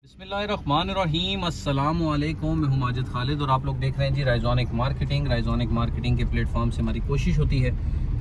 बिस्मिल्लाहिर्रहमानिर्रहीम अस्सलामुअलैकुम। मैं हूं माजिद खालिद और आप लोग देख रहे हैं जी राइजोनिक मार्केटिंग के प्लेटफॉर्म से हमारी कोशिश होती है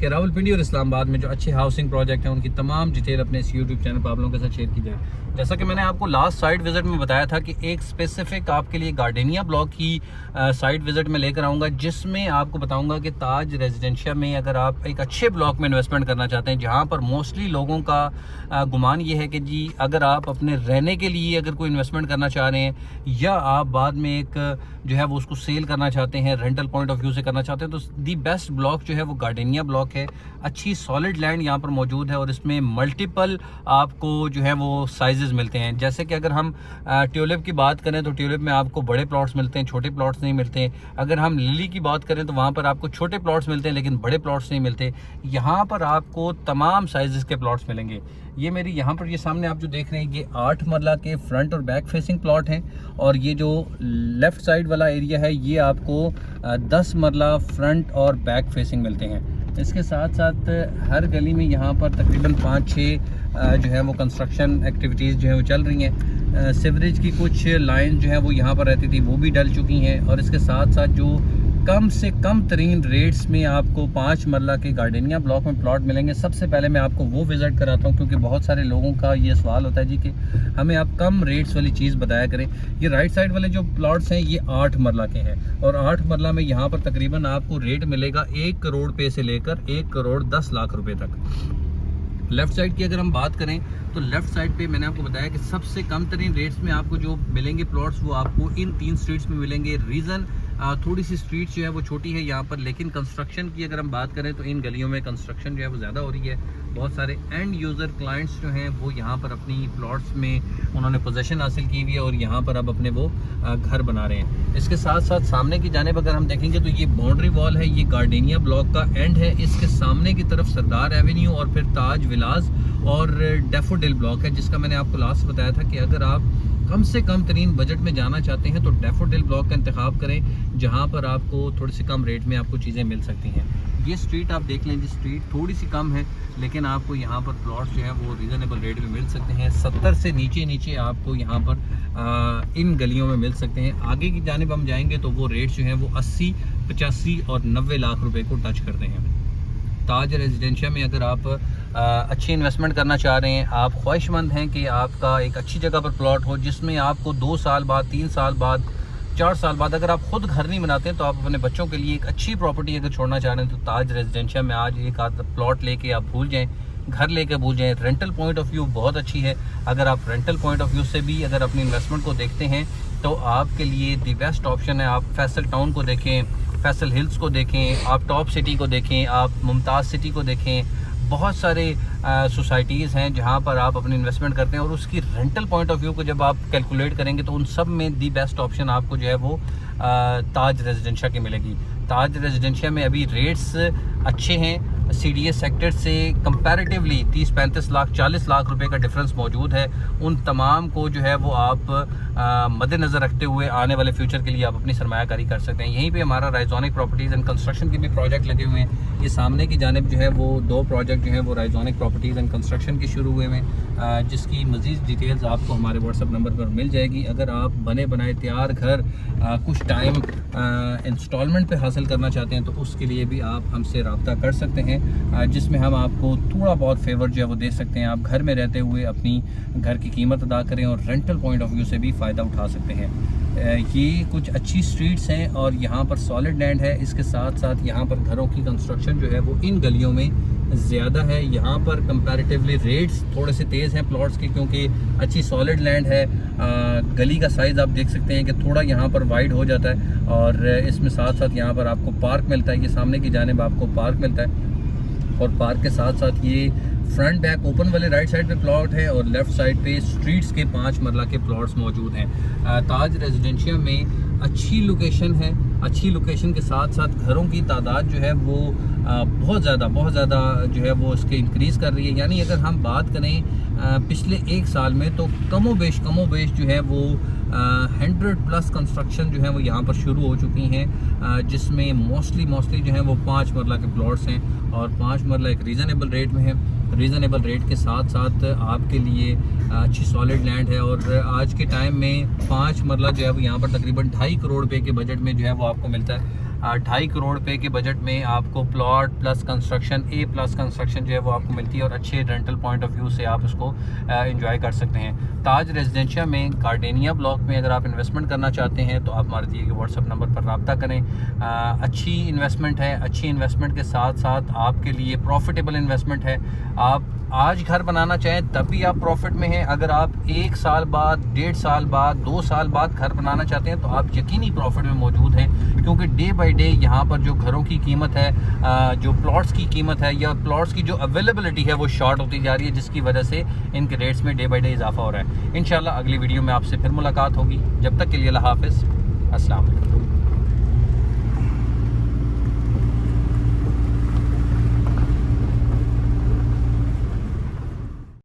कि रावलपिंडी और इस्लामाबाद में जो अच्छे हाउसिंग प्रोजेक्ट हैं उनकी तमाम डिटेल अपने इस यूट्यूब चैनल पर आप लोगों के साथ शेयर की जाए। जैसा कि मैंने आपको लास्ट साइट विज़िट में बताया था कि एक स्पेसिफिक आपके लिए गार्डेनिया ब्लॉक की साइट विज़िट में लेकर आऊँगा, जिसमें आपको बताऊँगा कि ताज रेजिडेंशिया में अगर आप एक अच्छे ब्लॉक में इन्वेस्टमेंट करना चाहते हैं, जहाँ पर मोस्टली लोगों का गुमान ये है कि जी अगर आप अपने रहने के लिए अगर कोई इन्वेस्टमेंट करना चाह रहे हैं या आप बाद में एक जो है वो उसको सेल करना चाहते हैं, रेंटल पॉइंट ऑफ व्यू से करना चाहते हैं, तो दी बेस्ट ब्लॉक जो है वो गार्डेनिया ब्लॉक है। अच्छी सॉलिड लैंड यहाँ पर मौजूद है और इसमें मल्टीपल आपको जो है वो साइजेस मिलते हैं। जैसे कि अगर हम ट्यूलिप की बात करें तो ट्यूलिप में आपको बड़े प्लॉट्स मिलते हैं, छोटे प्लॉट्स नहीं मिलते हैं। अगर हम लिली की बात करें तो वहाँ पर आपको छोटे प्लॉट्स मिलते हैं लेकिन बड़े प्लॉट्स नहीं मिलते। यहाँ पर आपको तमाम साइजेस के प्लॉट्स मिलेंगे। ये मेरी यहाँ पर ये सामने आप जो देख रहे हैं ये 8 मरला के फ्रंट और बैक फेसिंग प्लॉट हैं और ये जो लेफ़्ट साइड वाला एरिया है ये आपको 10 मरला फ्रंट और बैक फेसिंग मिलते हैं। इसके साथ साथ हर गली में यहाँ पर तकरीबन 5-6 जो है वो कंस्ट्रक्शन एक्टिविटीज़ जो है वो चल रही हैं। सीवरेज की कुछ लाइन जो है वो यहाँ पर रहती थी वो भी डल चुकी हैं और इसके साथ साथ जो कम से कम तरीन रेट्स में आपको 5 मरला के गार्डेनिया ब्लॉक में प्लॉट मिलेंगे। सबसे पहले मैं आपको वो विज़िट कराता हूँ क्योंकि बहुत सारे लोगों का ये सवाल होता है जी कि हमें आप कम रेट्स वाली चीज़ बताया करें। ये राइट साइड वाले जो प्लॉट्स हैं ये 8 मरला के हैं और 8 मरला में यहाँ पर तकरीबन आपको रेट मिलेगा 1 करोड़ रुपये से लेकर 1 करोड़ 10 लाख रुपये तक। लेफ़्ट साइड की अगर हम बात करें तो लेफ़्ट साइड पे मैंने आपको बताया कि सबसे कम तरीन रेट्स में आपको जो मिलेंगे प्लॉट्स वो आपको इन 3 स्ट्रीट्स में मिलेंगे। रीज़न थोड़ी सी स्ट्रीट जो है वो छोटी है यहाँ पर, लेकिन कंस्ट्रक्शन की अगर हम बात करें तो इन गलियों में कंस्ट्रक्शन जो है वो ज़्यादा हो रही है। बहुत सारे एंड यूज़र क्लाइंट्स जो हैं वो यहाँ पर अपनी प्लॉट्स में उन्होंने पोजीशन हासिल की हुई है और यहाँ पर अब अपने वो घर बना रहे हैं। इसके साथ साथ सामने की जानिब अगर हम देखेंगे तो ये बाउंड्री वॉल है, ये गार्डेनिया ब्लॉक का एंड है। इसके सामने की तरफ सरदार एवेन्यू और फिर ताज विलास और डैफोडिल ब्लॉक है, जिसका मैंने आपको लास्ट बताया था कि अगर आप कम से कम तरीन बजट में जाना चाहते हैं तो डैफोडिल ब्लॉक का इंतखाब करें, जहां पर आपको थोड़ी सी कम रेट में आपको चीज़ें मिल सकती हैं। ये स्ट्रीट आप देख लें, जी स्ट्रीट थोड़ी सी कम है लेकिन आपको यहाँ पर प्लॉट्स जो है वो रीज़नेबल रेट में मिल सकते हैं। 70 से नीचे आपको यहाँ पर इन गलियों में मिल सकते हैं। आगे की जानिब हम जाएंगे तो वो रेट जो हैं वो 80, 85 और 90 लाख रुपए को टच करते हैं। ताज रेजिडेंशिया में अगर आप अच्छी इन्वेस्टमेंट करना चाह रहे हैं, आप ख्वाहिशमंद हैं कि आपका एक अच्छी जगह पर प्लॉट हो जिसमें आपको 2 साल बाद, 3 साल बाद, 4 साल बाद अगर आप खुद घर नहीं बनाते हैं तो आप अपने बच्चों के लिए एक अच्छी प्रॉपर्टी अगर छोड़ना चाह रहे हैं तो ताज रेजिडेंशिया में आज एक आध प्लॉट लेके आप भूल जाएं, घर लेके भूल जाएं। रेंटल पॉइंट ऑफ व्यू बहुत अच्छी है। अगर आप रेंटल पॉइंट ऑफ व्यू से भी अगर अपनी इन्वेस्टमेंट को देखते हैं तो आपके लिए दी बेस्ट ऑप्शन है। आप फैसल टाउन को देखें, फैसल हिल्स को देखें, आप टॉप सिटी को देखें, आप मुमताज़ सिटी को देखें। बहुत सारे सोसाइटीज़ हैं जहां पर आप अपनी इन्वेस्टमेंट करते हैं और उसकी रेंटल पॉइंट ऑफ व्यू को जब आप कैलकुलेट करेंगे तो उन सब में दी बेस्ट ऑप्शन आपको जो है वो ताज रेजिडेंशिया की मिलेगी। ताज रेजिडेंशिया में अभी रेट्स अच्छे हैं। CDA सेक्टर से कंपैरेटिवली 30-35 लाख 40 लाख रुपए का डिफरेंस मौजूद है। उन तमाम को जो है वो आप मद्देनज़र रखते हुए आने वाले फ्यूचर के लिए आप अपनी सरमायाकारी कर सकते हैं। यहीं पे हमारा राइजोनिक प्रॉपर्टीज़ एंड कंस्ट्रक्शन के भी प्रोजेक्ट लगे हुए हैं। ये सामने की जानिब जो है वो 2 प्रोजेक्ट जो है वो राइजोनिक प्रॉपर्टीज़ एंड कंस्ट्रक्शन के शुरू हुए हैं, जिसकी मज़ीद डिटेल्स आपको हमारे व्हाट्सअप नंबर पर मिल जाएगी। अगर आप बने बनाए तैयार घर कुछ टाइम इंस्टॉलमेंट पे हासिल करना चाहते हैं तो उसके लिए भी आप हमसे रब्ता कर सकते हैं, जिसमें हम आपको थोड़ा बहुत फेवर जो है वो दे सकते हैं। आप घर में रहते हुए अपनी घर की कीमत अदा करें और रेंटल पॉइंट ऑफ व्यू से भी फ़ायदा उठा सकते हैं। ये कुछ अच्छी स्ट्रीट्स हैं और यहाँ पर सॉलिड लैंड है। इसके साथ साथ यहाँ पर घरों की कंस्ट्रक्शन जो है वो इन गलियों में ज़्यादा है। यहाँ पर कंपैरेटिवली रेट्स थोड़े से तेज़ हैं प्लॉट्स के, क्योंकि अच्छी सॉलिड लैंड है। गली का साइज़ आप देख सकते हैं कि थोड़ा यहाँ पर वाइड हो जाता है और इसमें साथ साथ यहाँ पर आपको पार्क मिलता है। ये सामने की जानिब आपको पार्क मिलता है और पार्क के साथ साथ ये फ्रंट बैक ओपन वाले राइट साइड पे प्लॉट है और लेफ़्ट साइड पे स्ट्रीट्स के 5 मरला के प्लॉट्स मौजूद हैं। ताज रेजिडेंशिया में अच्छी लोकेशन है। अच्छी लोकेशन के साथ साथ घरों की तादाद जो है वो बहुत ज़्यादा जो है वो इसके इंक्रीज़ कर रही है। यानी अगर हम बात करें पिछले एक साल में, तो कमो बेश जो है वो 100+ कंस्ट्रक्शन जो है वो यहाँ पर शुरू हो चुकी हैं, जिसमें मोस्टली जो है वो 5 मरला के प्लॉट्स हैं और 5 मरला एक रीज़नेबल रेट में है। रीज़नेबल रेट के साथ साथ आपके लिए अच्छी सॉलिड लैंड है। और आज के टाइम में 5 मरला जो है वो यहाँ पर तकरीबन 2.5 करोड़ रुपए के बजट में जो है वो आपको मिलता है। 2.5 करोड़ रुपए के बजट में आपको plot plus construction, A+ construction जो है वो आपको मिलती है और अच्छे रेंटल पॉइंट ऑफ व्यू से आप इसको एंजॉय कर सकते हैं। ताज रेजिडेंशिया में गार्डेनिया ब्लॉक में अगर आप इन्वेस्टमेंट करना चाहते हैं तो आप हमारे दिए गए व्हाट्सएप नंबर पर रब्ता करें। अच्छी इन्वेस्टमेंट है। अच्छी इन्वेस्टमेंट के साथ साथ आपके लिए प्रॉफिटेबल इन्वेस्टमेंट है। आप आज घर बनाना चाहें तब भी आप प्रॉफिट में हैं। अगर आप 1 साल बाद, 1.5 साल बाद, 2 साल बाद घर बनाना चाहते हैं तो आप यकीनी प्रॉफिट में मौजूद हैं, क्योंकि डे बाय डे यहाँ पर जो घरों की कीमत है, जो प्लॉट्स की कीमत है या प्लॉट्स की जो अवेलेबिलिटी है वो शॉर्ट होती जा रही है, जिसकी वजह से इनके रेट्स में डे बाय डे इजाफा हो रहा है। इंशाल्लाह अगली वीडियो में आपसे फिर मुलाकात होगी। जब तक के लिए अल्लाह हाफ़िज़, अस्सलाम वालेकुम।